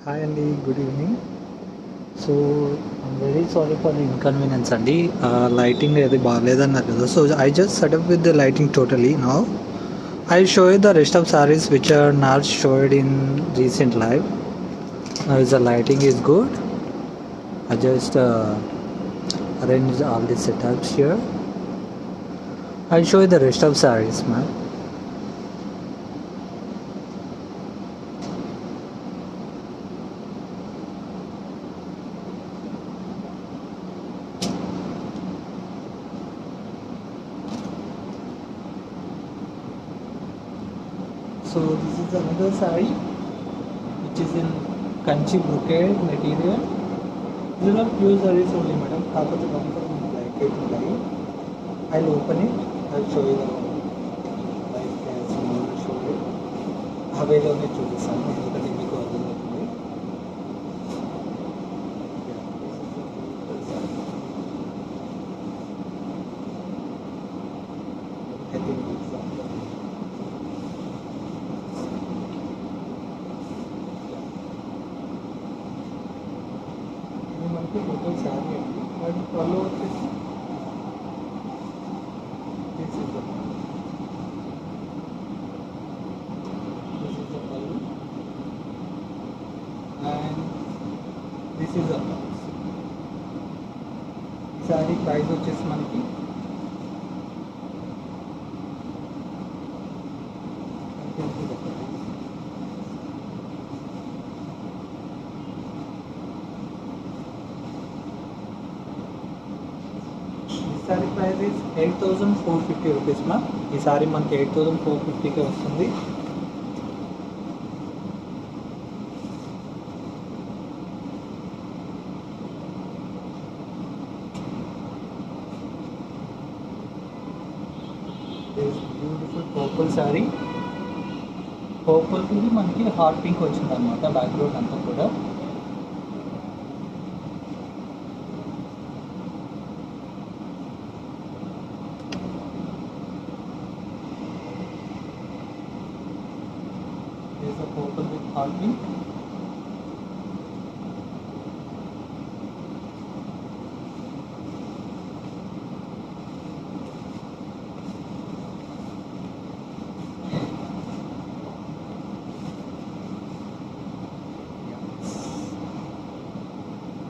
Hi Andy, good evening. So I'm very sorry for the inconvenience అండి lighting అది బాగాలేదన్నారు కదా so I just set up with the lighting totally now. I'll show you the rest of sarees which are not showed in recent live. Now is the lighting is good. I just arranged all the setups here. I'll show you the rest of sarees, ma'am. So this is another saree which is in kanchi brocade material. These are pure sarees only, madam. కాకపోతే like it light. I'll open it. I'll show you the light as more show you. హవేలోనే చూపిస్తాను ఎందుకంటే మీకు అర్థమవుతుంది. I think it's ఇది మనకి total sari అండి వాటి పళ్ళు వచ్చేసి this is the pallu and this is the blouse. ఈ శారీ ప్రైస్ వచ్చేసి మనకి ఈ sorry price is 8450 rupees ma'am. ఈ సారీ మనకి 8450కే వస్తుంది. Beautiful purple sorry. పర్పుల్కి మనకి హాట్ పింక్ వచ్చింది అనమాట బ్యాక్గ్రౌండ్ అంతా కూడా. There's a purple with hot pink.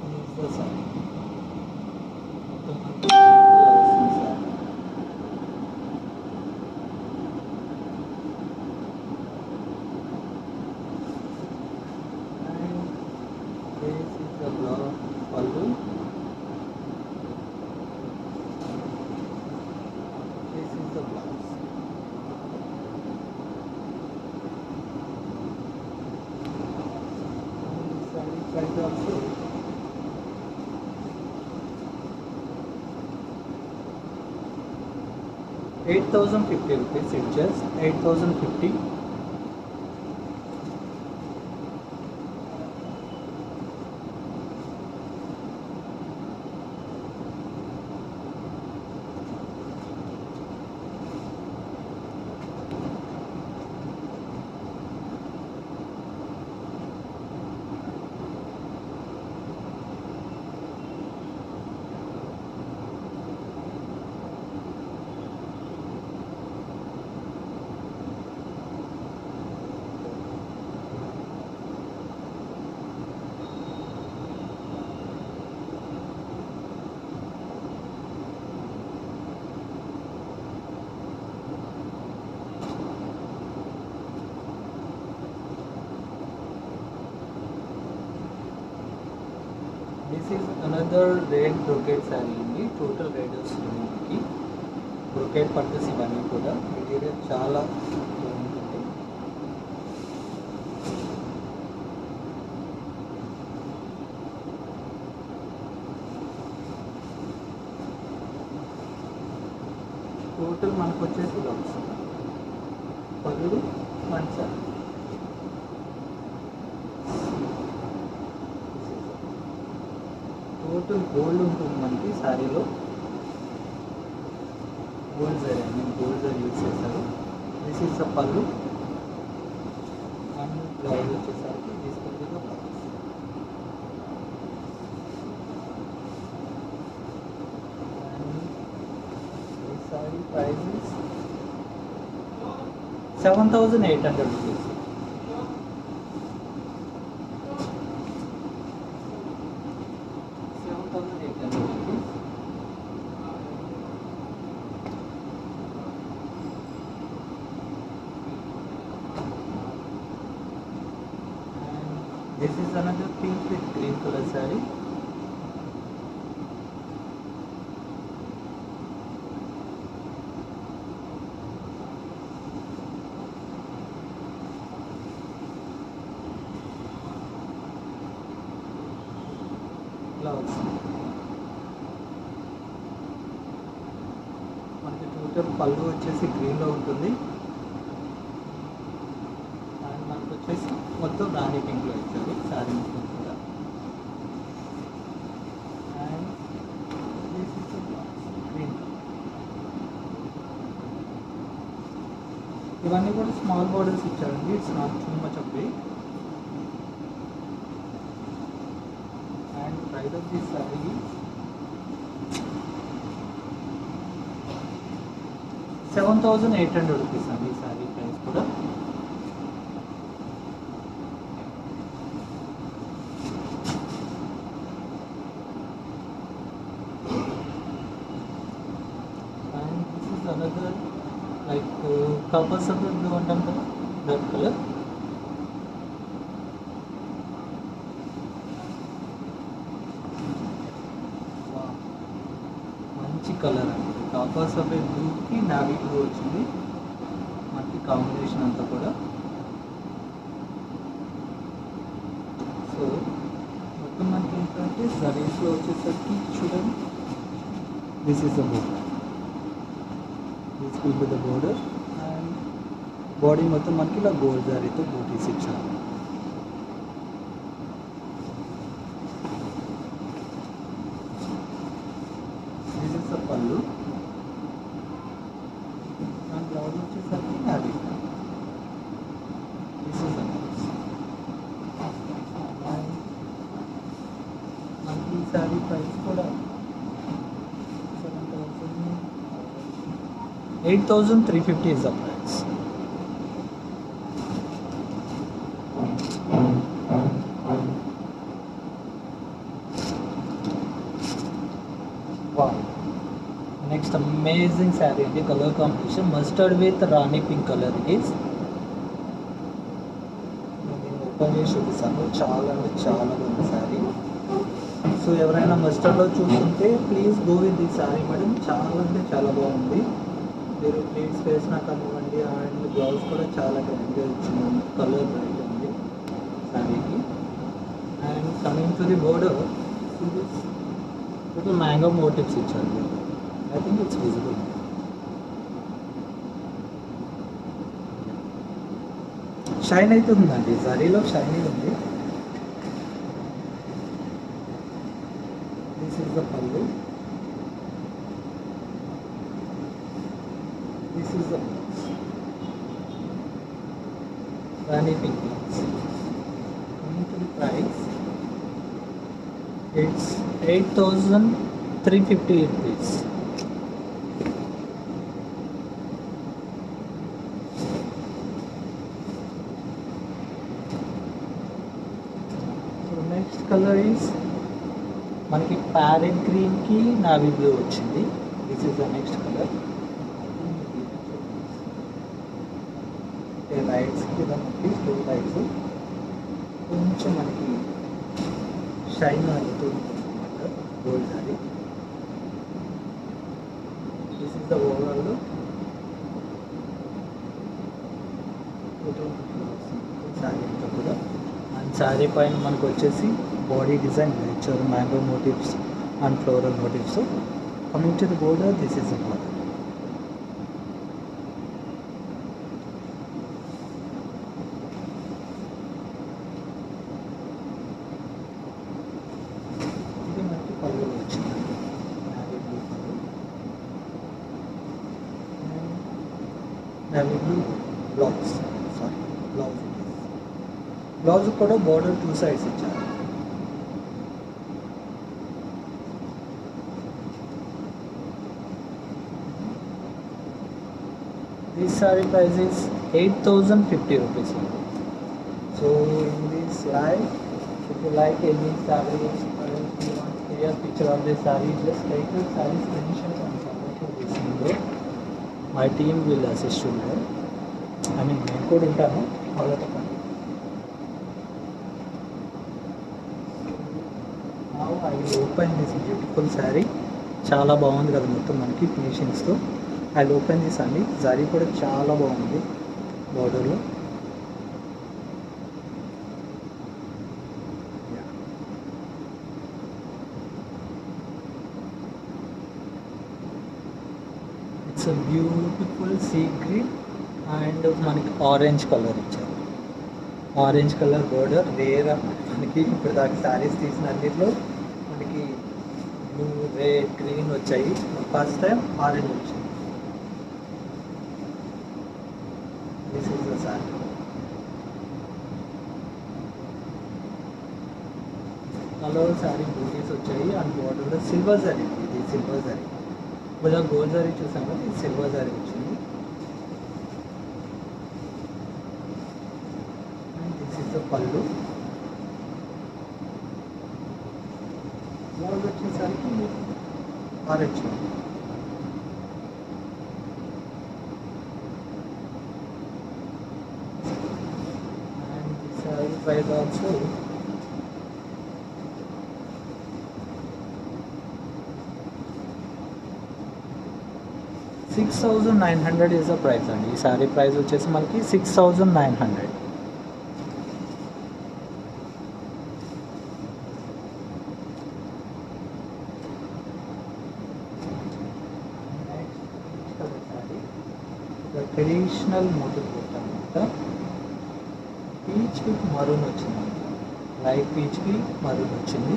This is the side. This is the blouse pallu. This is the blouse. Saree price also 8050 rupees. It's just 8050. This is another red brocade saree అండి. Total red వస్తుంది మనకి. Brocade purpose ఇవన్నీ కూడా material చాలా బాగుంటుంది. Total మనకు వచ్చేసి ఇలా వస్తుంది. పళ్ళు వన్ సారీ. టోటల్ గోల్డ్ ఉంటుంది మనకి శారీలో. గోల్డ్ జరీ అండి, గోల్డ్ జరీ యూజ్ చేశారు. దిస్ ఈస్ ద పళ్ళు అండ్ బ్లౌజ్ వచ్చేసరికి తీసుకెళ్ళి blouse. Price is 7,800 rupees. 7,800 rupees. And this is another pink with green color saree. Blouse. మనకి టోటల్ పళ్ళు వచ్చేసి గ్రీన్లో ఉంటుంది అండ్ మనకు వచ్చేసి మొత్తం రాణి పింక్లో ఇచ్చారు శారీ మొత్తం కూడా. And this is green. ఇవన్నీ కూడా స్మాల్ బోర్డర్స్ ఇచ్చారండి. It's not too much of big. Price of this saree is 7,800 rupees and this saree price kuda. And this is another like copper silver blue antam kada, that color. మంచి colour అండి. Copper సఫేడ్ బ్లూకి navy blue వచ్చింది మనకి combination అంతా కూడా. So మొత్తం మనకి ఏంటంటే జరీస్లో వచ్చేసరికి చూడండి, this is the border, this will be the border and body మొత్తం మనకి ఇలా గోల్డ్ జరీతో బూటీస్ ఇచ్చారు. పళ్ళు అండ్ బ్లౌజ్ వచ్చేసరికి నావీ. దిస్ ఇస్ మనకి ఈ శారీ ప్రైస్ కూడా 8,350 is the price. Wow. Next amazing saree, the color combination mustard with rani pink color it is. నేను ఓపెన్ చేసి చూపిస్తాను. చాలా అంటే చాలా బాగుంది శారీ. సో ఎవరైనా మస్టర్డ్లో చూస్తుంటే please go with the sari madam. చాలా అంటే చాలా బాగుంది. మీరు ప్లీట్స్ వేసినా కానివ్వండి అండ్ బ్లౌజ్ కూడా చాలా గ్రాండ్గా ఇచ్చింది. కలర్ బ్రైట్ ఉంది శారీకి. And coming to the border little mango motifs ఇచ్చారు. I think it's visible. Shine అవుతుందండి, జరీలో షైనింగ్ ఉంది. దిస్ ఇస్ ద పల్లు, this is the Rani pink. Coming to the price, it's 8,350 rupees. So next color is మనకి parrot green కి navy blue వచ్చింది. This is the next colour. లైట్స్కి మనకి two lights కొంచెం మనకి షైన్ అవుతూ ఉంటుందన్నమాట gold sari. This is the overall sari అంతా కూడా. అండ్ శారీ పైన మనకు వచ్చేసి బాడీ డిజైన్ ఇచ్చారు, mango motifs and floral motifs. Coming to the border, this is the border. ఇది మనకి పళ్ళు వచ్చిందండి, navy blue pallu. Navy blue blouse, sari blouse. Blouse కూడా బోర్డర్ టూ సైడ్స్ ఇచ్చారు. This saree price is 8,050 rupees. So in this slide, if you like any saree or if you want clear picture of the saree, just take the saree screenshot and submit to this number. My team will assist you there. I mean, నేను కూడా ఉంటాను వాళ్ళతో పాటు. Now I will open this beautiful saree. చాలా బాగుంది కదా మొత్తం మనకి ఫినిషింగ్స్తో. ఐ ఓపెన్ దిస్ అండి. జరీ కూడా చాలా బాగుంది బార్డర్లో. It's a beautiful sea green and మనకి ఆరెంజ్ కలర్ ఇచ్చారు. ఆరెంజ్ కలర్ బోర్డర్ రేర్ మనకి ఇప్పుడు దాకా శారీస్ తీసిన అన్నిట్లో మనకి బ్లూ రెడ్ గ్రీన్ వచ్చాయి. ఫస్ట్ టైం ఆరెంజ్ వచ్చింది. This is the sari. Colour sari butis వచ్చాయి అండ్ బోర్డర్లో సిల్వర్ జరీ. ఇది సిల్వర్ జరీ. ఇప్పుడు గోల్డ్ జరీ చూసాం కదా, ఇది సిల్వర్ జరీ వచ్చింది. పళ్ళు బ్లౌజ్ వచ్చేసరికి orange. And this sorry price also 6,900 is the price అండి. ఈ సారీ ప్రైస్ వచ్చేసి మనకి 6,900. ట్రెడిషనల్ మోటివ్ అనమాట. పీచ్కి మరూన్ వచ్చింది. లైట్ పీచ్కి మరూన్ వచ్చింది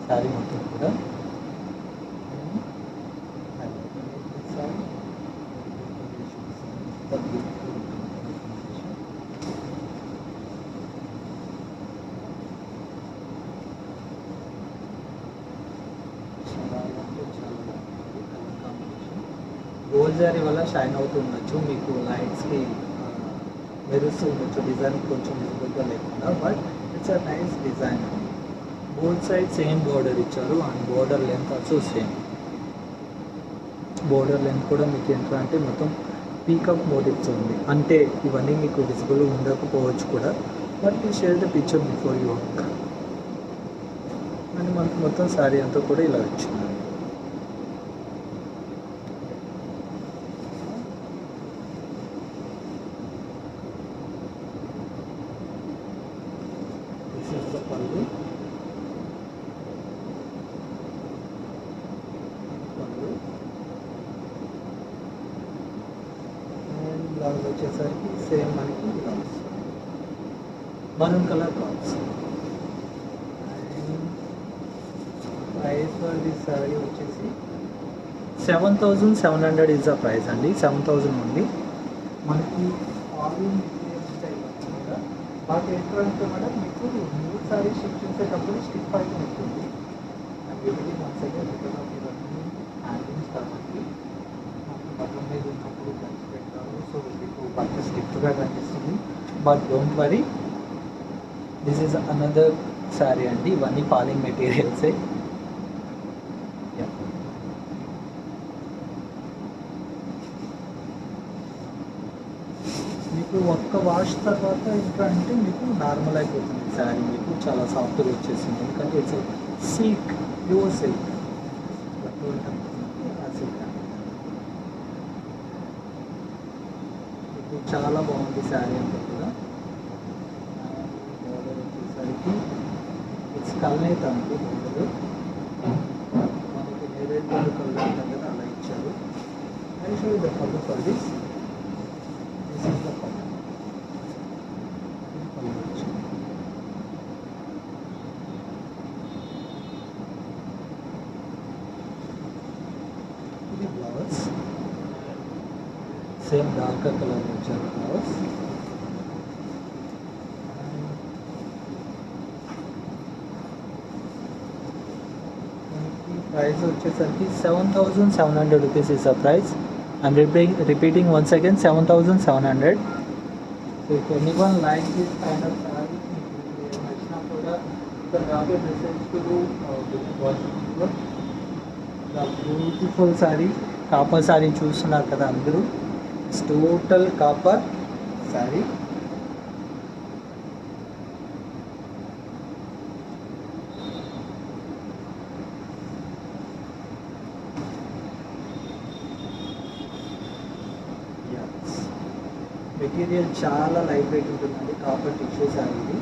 శారీ మొత్తం కూడా. గోల్డ్ జరీ వల్ల షైన్ అవుతూ ఉండొచ్చు, మీకు లైట్స్కి మెరుస్తూ ఉండొచ్చు, డిజైన్ కొంచెం విజిబుల్గా లేకుండా. But it's a nice design. Both side same border ఇచ్చారు and border length also same. Border length కూడా మీకు ఎంత అంటే మొత్తం పీకాక్ మోటివ్స్ ఉంది. అంటే ఇవన్నీ మీకు విజిబుల్ ఉండకపోవచ్చు కూడా, but you share the picture before you work. And మనకు మొత్తం శారీ అంతా కూడా ఇలా వచ్చింది. పళ్ళు అండ్ బ్లౌజ్ వచ్చేసరికి సేమ్ మనకి blouse maroon colour blouse. Price for this sorry వచ్చేసి 7,700 ఇస్ ద ప్రైస్ అండి. 7,000 ఉంది. మనకి ఆరెంజ్ బాగా ఏంటంటే మేడం మీకు న్యూ సారీ స్టిక్ చేసేటప్పుడు స్టిక్ అయితే ఉంటుంది. అండ్ ఇది వన్ సెకండ్ రిటర్న్ ఆఫ్ ఇవన్నీ హ్యాండింగ్స్ కాబట్టి మనకి బట్టల మీద ఉన్నప్పుడు కలిసి పెట్టారు. సో మీకు బట్ట స్టిక్గా కనిపిస్తుంది. But don't worry, this is another sari అండి. ఇవన్నీ ఫాలింగ్ మెటీరియల్సే. మీకు ఒక్క వాష్ తర్వాత ఇంకా అంటే మీకు నార్మల్ అయిపోతుంది శారీ. మీకు చాలా సాఫ్ట్గా వచ్చేసింది. ఎందుకంటే ఇట్స్ సిల్క్, ప్యూర్ సిల్క్. మీకు చాలా బాగుంది శారీ అంతా కూడా. బోర్డర్ వచ్చేసరికి ఇట్స్ కల్నేత అండి. బోర్డర్ మనకి నేరేడు పండు కలర్ ఉంటుంది కదా, అలా ఇచ్చారు. I show the colour for this. ఇది బ్లౌజ్ సేమ్ డార్క్ కలర్ వచ్చారు బ్లౌజ్. ప్రైస్ వచ్చేసరికి 7,700 rupees is the price. I'm repeating once again, 7,700. So if anyone likes this kind of saree, నచ్చినా కూడా you can drop a message to WhatsApp number. The beautiful saree, copper saree చూస్తున్నారు కదా అందరూ. It's total copper saree. Material చాలా light weight ఉంటుందండి. Copper tissue sari ఇది.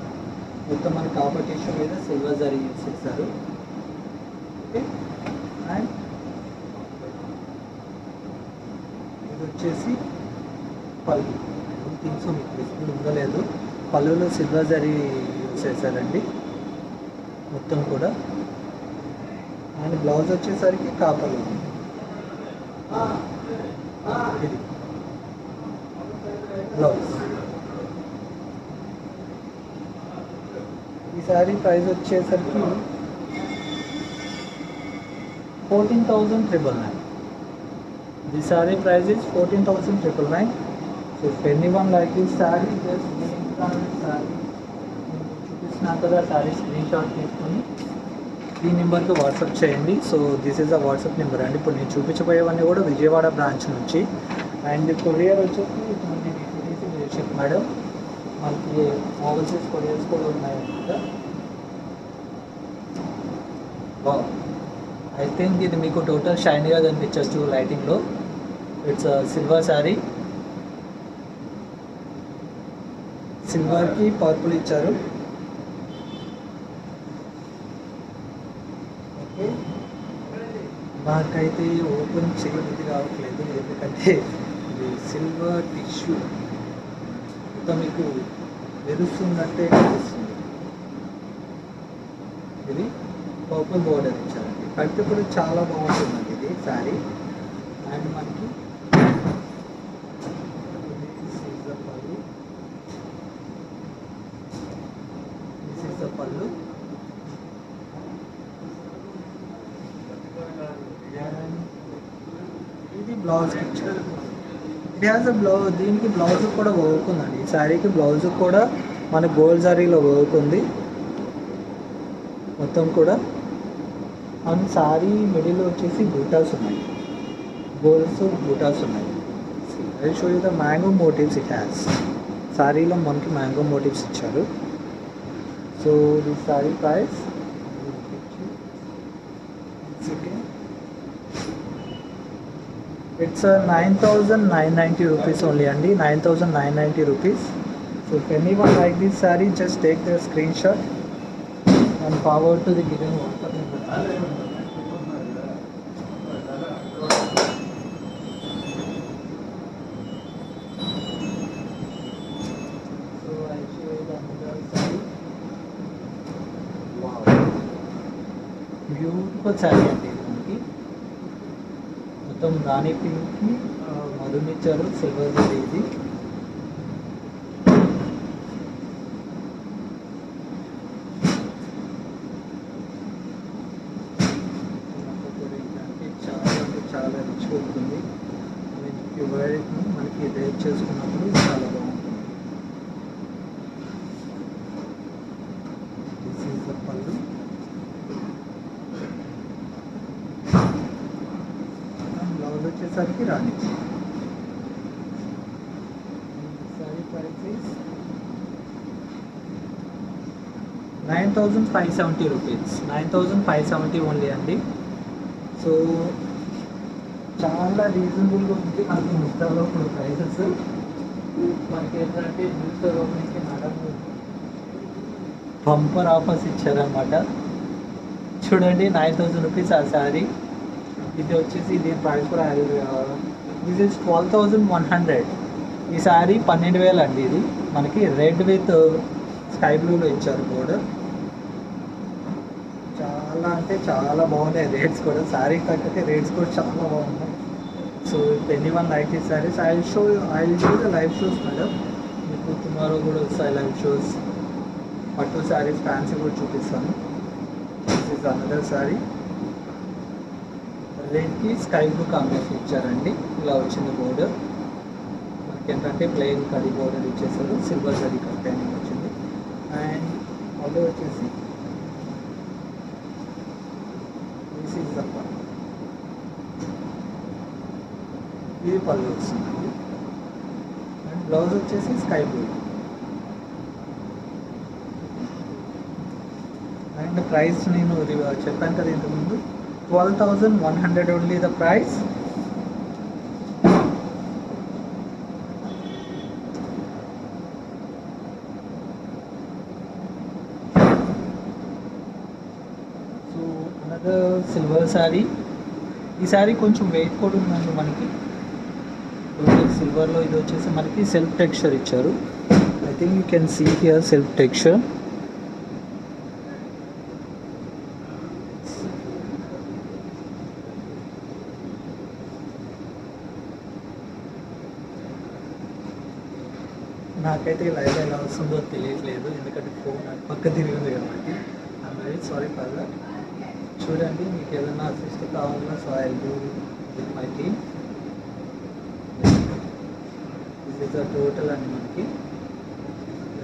మొత్తం మన కాపర్ టిష్యూ మీద సిల్వర్ జరీ యూస్ చేస్తారు. ఓకే, అండ్ ఇది వచ్చేసి పళ్ళు. థింగ్స్ మీకు విజిబుల్ ఉందో లేదు, పళ్ళులో సిల్వర్ జరీ యూస్ చేశారండి మొత్తం కూడా. అండ్ బ్లౌజ్ వచ్చేసరికి కాపర్లో ఉంది. ఇది బ్లౌజ్. ఈ శారీ ప్రైస్ వచ్చేసరికి 14,999. The saree price is 14,999. So if anyone like this saree, just saree చూపిస్తున్నాను కదా, శారీ స్క్రీన్ షాట్ తీసుకొని ఈ నెంబర్కి వాట్సాప్ చేయండి. So this is the WhatsApp number అండి. ఇప్పుడు నేను చూపించబోయేవన్నీ కూడా విజయవాడ బ్రాంచ్ నుంచి. అండ్ కొరియర్ వచ్చేసి మేడం మనకి ఓవర్సీస్ కొరియర్స్ కూడా ఉన్నాయన్నమాట. ఐ థింక్ ఇది మీకు టోటల్ షైనీగా కనిపించవచ్చు లైటింగ్లో. ఇట్స్ సిల్వర్ శారీ, సిల్వర్కి పర్పుల్ ఇచ్చారు. ఓకే, నాకైతే ఓపెన్ చేయబుద్ధి కావట్లేదు ఎందుకంటే ఇది సిల్వర్ టిష్యూ మీకు మెరుస్తున్నట్టే కనిపిస్తుంది. ఇది పర్పుల్ బోర్డర్ ఇచ్చారండి. కట్టు కూడా చాలా బాగుంటుందండి ఇది శారీ. అండ్ మనకి పళ్ళు, ఇది బ్లౌజ్ ఇచ్చారు. It has a blouse. దీనికి బ్లౌజ్ కూడా వర్క్ ఉందండి. ఈ శారీకి బ్లౌజ్ కూడా మన గోల్డ్ శారీలో వర్క్ ఉంది మొత్తం కూడా. అండ్ శారీ మిడిల్లో వచ్చేసి బూటాస్ ఉన్నాయి, గోల్డ్స్ బూటాస్ ఉన్నాయి. I show you the mango motives it has. శారీలో మనకి మ్యాంగో మోటివ్స్ ఇచ్చారు. So the sari price it's 9,990 rupees only అండి. 9,990 rupees. So if anyone like this saree, just take the screenshot and forward to the given WhatsApp number. So I show you the another saree. Wow, beautiful saree అండి. మొత్తం రాణి పింక్కి maroon ఇచ్చారు, silver zari ఇది. చాలా అంటే చాలా rich ఉంటుంది. మనకి రేట్ చేసుకున్నప్పుడు చాలా బాగుంటుంది. This is the pallu. వచ్చేసరికి రాణి. Sari price 9,570 rupees. 9,570 ఓన్లీ అండి. సో చాలా రీజనబుల్గా ఉంది మనకి మిగతాలో ఇప్పుడు ప్రైసెస్. మనకి ఏంటంటే న్యూస్ ఓపెనింగ్కి మేడం బంపర్ ఆఫర్స్ ఇచ్చారనమాట. చూడండి, 9,000 రూపీస్ ఆ శారీ. ఇది వచ్చేసి దీని ప్రైస్ కూడా దిస్ ఇస్ 12,100. ఈ శారీ 12,000 అండి. ఇది మనకి రెడ్ విత్ స్కై బ్లూలో ఇచ్చారు బోర్డర్. చాలా అంటే చాలా బాగున్నాయి రేట్స్ కూడా. శారీ తగ్గట్టే రేట్స్ కూడా చాలా బాగున్నాయి. So if anyone like this saris, I will do the live shows madam. మీకు టుమారో కూడా వస్తాయి live shows. Pattu saris fancy కూడా చూపిస్తాను. This is another sari. రెడ్కి స్కై బ్లూ కాంబినేషన్ ఇచ్చారండి. ఇలా వచ్చింది బోర్డర్. మనకి ఏంటంటే ప్లెయిన్ కడి బోర్డర్ ఇచ్చేసారు, సిల్వర్ జరీ కంటైనింగ్ వచ్చింది. అండ్ పళ్ళు వచ్చేసి దిస్ ఈజ్ ద పళ్ళు. ఇది పళ్ళు వస్తుందండి. అండ్ బ్లౌజ్ వచ్చేసి స్కై బ్లూ. అండ్ ప్రైస్ నేను చెప్పాను కదా ఇంతకుముందు, 12,100 only the price. So another silver sari. ఈ శారీ కొంచెం వెయిట్ కూడా ఉందండి మనకి. సిల్వర్లో ఇది వచ్చేసి మనకి సెల్ఫ్ టెక్స్చర్ ఇచ్చారు. I think you can see here self texture. నాకైతే లైవ్ ఎలా వస్తుందో తెలియట్లేదు, ఎందుకంటే ఫోన్ పక్క తిరిగింది కాబట్టి. I'm very sorry for that. చూడండి, మీకు ఏదైనా అసిస్ట్ కావాలన్నా so I do with my team. This is the total అండి. మనకి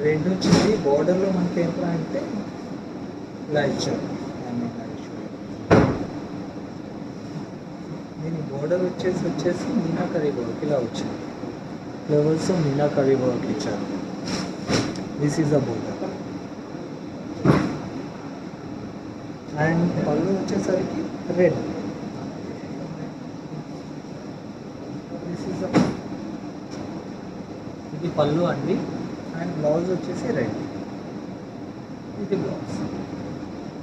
రెడ్ వచ్చింది, బార్డర్లో మనకి ఏంటో అంటే ఇలా ఇచ్చారు. దీని బార్డర్ వచ్చేసి మీనాకరీ వర్క్ ఇలా వచ్చింది. ఫ్లవర్స్ మీనాకరీ వర్క్ ఇచ్చారు. This is the border. And పళ్ళు వచ్చేసరికి రెడ్. దిస్ ఈజ్ ద, ఇది పళ్ళు అండి. అండ్ బ్లౌజ్ వచ్చేసి రెడ్. ఇది బ్లౌజ్.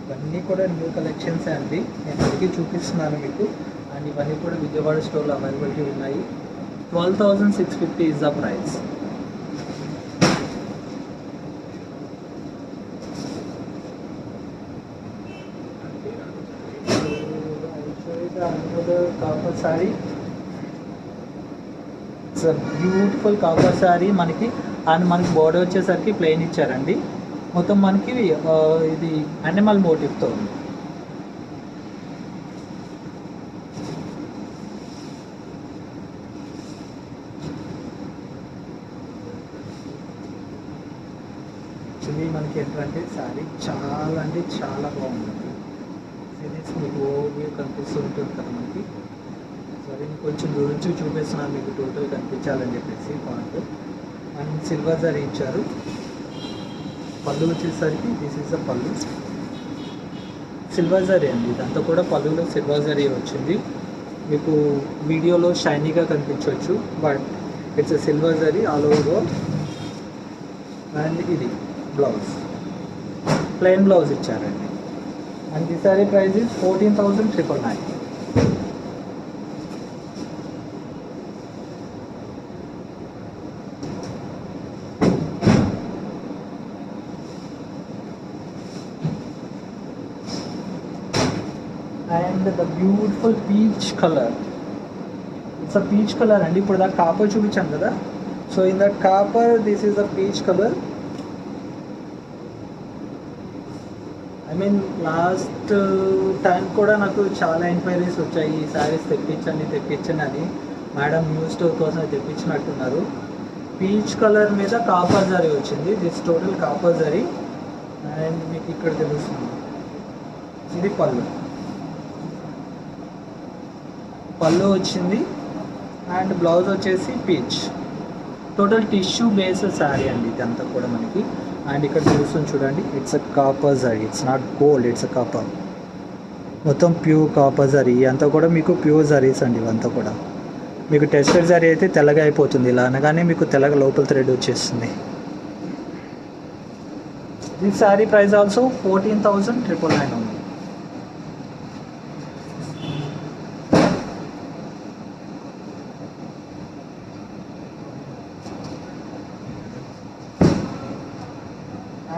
ఇవన్నీ కూడా న్యూ కలెక్షన్స్ అండి, నేను అడిగి చూపిస్తున్నాను మీకు. అండ్ ఇవన్నీ కూడా విజయవాడ స్టోర్లో అవైలబిలిటీ ఉన్నాయి. 12,650 is the price. I'll show you the another copper saree. It's a beautiful copper saree మనకి. అండ్ మనకి బోర్డర్ వచ్చేసరికి ప్లెయిన్ ఇచ్చారండి. మొత్తం మనకి ఇది యానిమల్ మోటివ్తో ఉంది. యాక్చువల్లీ మనకి ఏంటంటే శారీ చాలా అంటే చాలా బాగుంటుంది. ఇది మీకు ఓవర్ కనిపిస్తూ ఉంటుంది కదా మనకి. సరే, కొంచెం దూరం నుంచి చూపిస్తున్నాను మీకు టోటల్ కనిపించాలని చెప్పేసి పాయింట్. అండ్ సిల్వర్ జరీ ఇచ్చారు. పళ్ళు వచ్చేసరికి దిస్ ఈజ్ ద పళ్ళు. సిల్వర్ జరీ అండి, ఇదంతా కూడా పళ్ళులో సిల్వర్ జరీ వచ్చింది. మీకు వీడియోలో షైనీగా కనిపించవచ్చు, but it's a silver zari all over. And ఇది బ్లౌజ్, ప్లెయిన్ బ్లౌజ్ ఇచ్చారండి. And the sorry price is 14,999. And the beautiful peach colour. It's a peach colour అండి. ఇప్పుడు దాకా కాపర్ చూపించాను కదా, so in that copper this is the peach colour. I mean last time కూడా నాకు చాలా enquiries వచ్చాయి, ఈ శారీస్ తెప్పించండి అని. మేడం న్యూ స్టోర్ కోసం తెప్పించినట్టున్నారు. పీచ్ కలర్ మీద కాపర్ జరీ వచ్చింది. This total copper zari. And మీకు ఇక్కడ తెలుస్తుంది, ఇది పళ్ళు. పళ్ళు వచ్చింది. అండ్ బ్లౌజ్ వచ్చేసి peach. Total tissue base sari అండి ఇదంతా కూడా మనకి. అండ్ ఇక్కడ చూస్తుంది చూడండి, it's a copper zari, it's not gold, it's a copper. మొత్తం ప్యూర్ కాపర్ జరీ. అంతా కూడా మీకు ప్యూర్ జరీస్ అండి ఇవంతా కూడా. మీకు టెస్టెడ్ జరీ అయితే తెల్లగా అయిపోతుంది, ఇలా అనగానే మీకు తెల్లగా లోపల థ్రెడ్ వచ్చేస్తుంది. దిస్ శారీ ప్రైస్ ఆల్సో 14,999 ఉంది.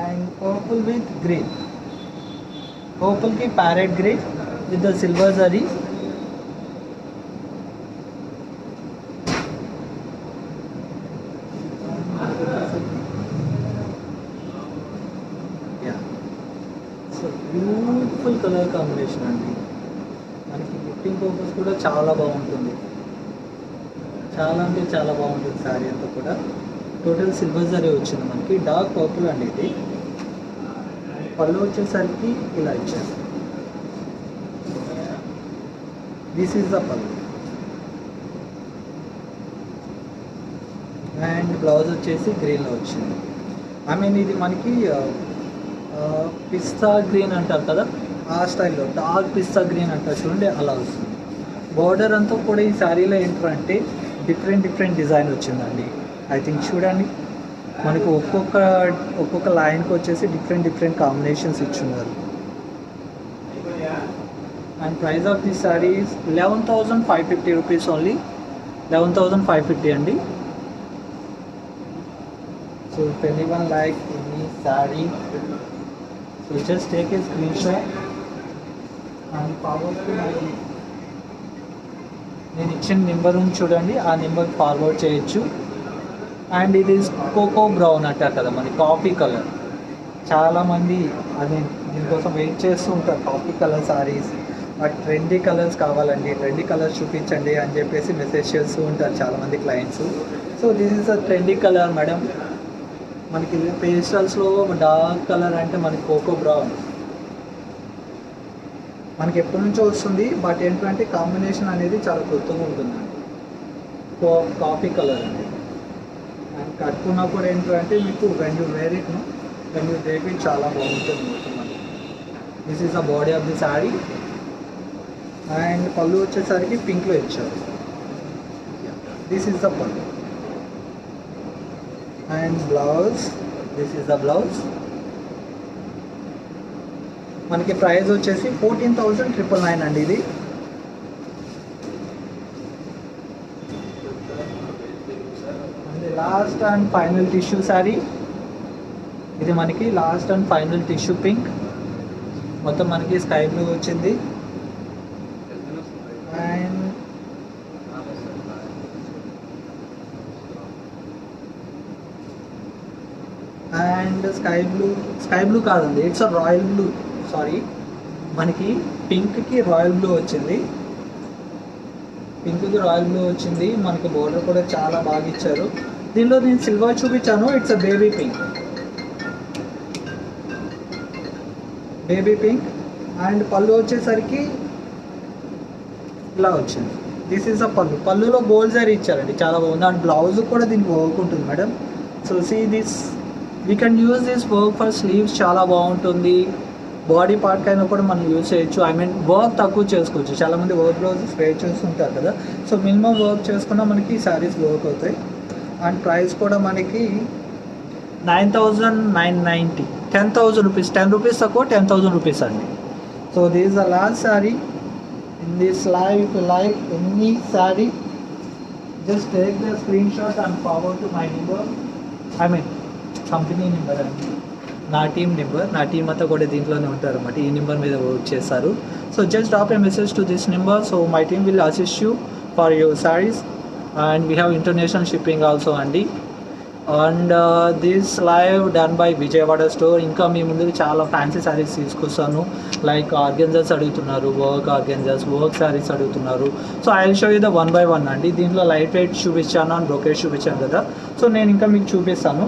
And purple with green. Purple की parrot green with the silver zari. Yeah. So beautiful color combination అండి. మనకి పింక్ పర్పస్ కూడా చాలా బాగుంటుంది, చాలా అంటే చాలా బాగుంటుంది శారీ అంతా కూడా. టోటల్ సిల్వర్ జరీ వచ్చింది మనకి, డార్క్ పర్పుల్ అండి ఇది. పళ్ళు వచ్చేసరికి ఇలా ఇచ్చారు. దిస్ ఈజ్ ద పళ్ళు. అండ్ బ్లౌజ్ వచ్చేసి గ్రీన్లో వచ్చింది. ఐ మీన్ ఇది మనకి పిస్తా గ్రీన్ అంటారు కదా, ఆ స్టైల్లో డార్క్ పిస్తా గ్రీన్ అంటారు చూడండి, అలా వస్తుంది. బార్డర్ అంతా కూడా ఈ శారీలో ఏంటంటే డిఫరెంట్ డిజైన్ వచ్చిందండి. ఐ థింక్ చూడండి, మనకు ఒక్కొక్క లైన్కి వచ్చేసి డిఫరెంట్ కాంబినేషన్స్ ఇచ్చున్నారు. And price of this sari is 11,550 rupees only. 11,550 అండి. So if anyone like any saree, so just take a screenshot and forward to my నేను ఇచ్చిన నెంబర్ ఉంది చూడండి, ఆ నెంబర్ ఫార్వర్డ్ చేయొచ్చు. అండ్ ఇది కోకో బ్రౌన్ అంటారు కదా, మన కాఫీ కలర్. చాలామంది అది దీనికోసం వెయిట్ చేస్తూ ఉంటారు, coffee colour saris. But trendy colours కావాలండి, ట్రెండీ కలర్స్ చూపించండి అని చెప్పేసి మెసేజ్ చేస్తూ ఉంటారు చాలామంది clients. So this is a trendy colour madam. మనకి పేస్టల్స్లో డార్క్ కలర్ అంటే మనకి కోకో బ్రౌన్ మనకి ఎప్పటి నుంచో వస్తుంది. బట్ ఏంటంటే కాంబినేషన్ అనేది చాలా కొత్తగా ఉంటుందండి, కాఫీ కలర్ అండి. అండ్ కట్టుకున్నప్పుడు ఏంటంటే మీకు వెన్ యూ వేర్ ఇట్ చాలా బాగుంటుంది మొత్తం మనకి. This is the body of the sari. And పళ్ళు వచ్చేసరికి పింక్లో ఇచ్చారు. దిస్ ఈస్ ద పళ్ళు. And blouse, this is the blouse. మనకి ప్రైస్ వచ్చేసి 14,999 అండి ఇది. Last and final tissue sari. ఇది మనకి last and final tissue pink. మొత్తం మనకి స్కై బ్లూ వచ్చింది. అండ్ స్కై బ్లూ కాదండి, it's a royal blue. Sorry, మనకి పింక్కి రాయల్ బ్లూ వచ్చింది. పింక్కి రాయల్ బ్లూ వచ్చింది. మనకి బోర్డర్ కూడా చాలా బాగా ఇచ్చారు. దీనిలో నేను సిల్వర్ చూపించాను, it's a baby pink. And పళ్ళు వచ్చేసరికి ఇలా వచ్చింది. దిస్ ఈస్ అ పళ్ళు. పళ్ళులో గోల్డ్ జరీ ఇచ్చారండి, చాలా బాగుంది. అండ్ బ్లౌజ్ కూడా దీనికి వర్క్ ఉంటుంది madam. So see this, we can use this work for sleeves, చాలా బాగుంటుంది. బాడీ పార్ట్ అయినా కూడా మనం యూజ్ చేయొచ్చు. ఐ మీన్ వర్క్ తక్కువ చేసుకోవచ్చు. చాలామంది వర్క్ బ్లౌజెస్ వేర్ చేస్తుంటారు కదా, సో మినిమం వర్క్ చేసుకున్నా మనకి శారీస్ వర్క్ అవుతాయి. అండ్ ప్రైస్ కూడా మనకి 9,990, 10,000 రూపీస్, 10 రూపీస్ తక్కువ, 10,000 రూపీస్ అండి. So this is the last sari in this live. If you like any sari, just take the screen shot and forward to my number. I mean company number అండి, నా team number. నా team అంతా కూడా దీంట్లోనే ఉంటారు అన్నమాట, ఈ నెంబర్ మీద వర్క్ చేస్తారు. So just drop a message to this number. So my team will assist you for your saris. And we have international shipping also అండి. And this live done by Vijayawada store. ఇంకా మీ ముందుకు చాలా ఫ్యాన్సీ శారీస్ తీసుకొస్తాను. Like ఆర్గెన్జాస్ అడుగుతున్నారు, work ఆర్గెన్జాస్, work saris అడుగుతున్నారు. So I will show you the 1 by 1 అండి. దీంట్లో లైట్ వెయిట్ చూపించాను అండ్ బ్రోకేజ్ చూపించాను కదా, సో నేను ఇంకా మీకు చూపిస్తాను.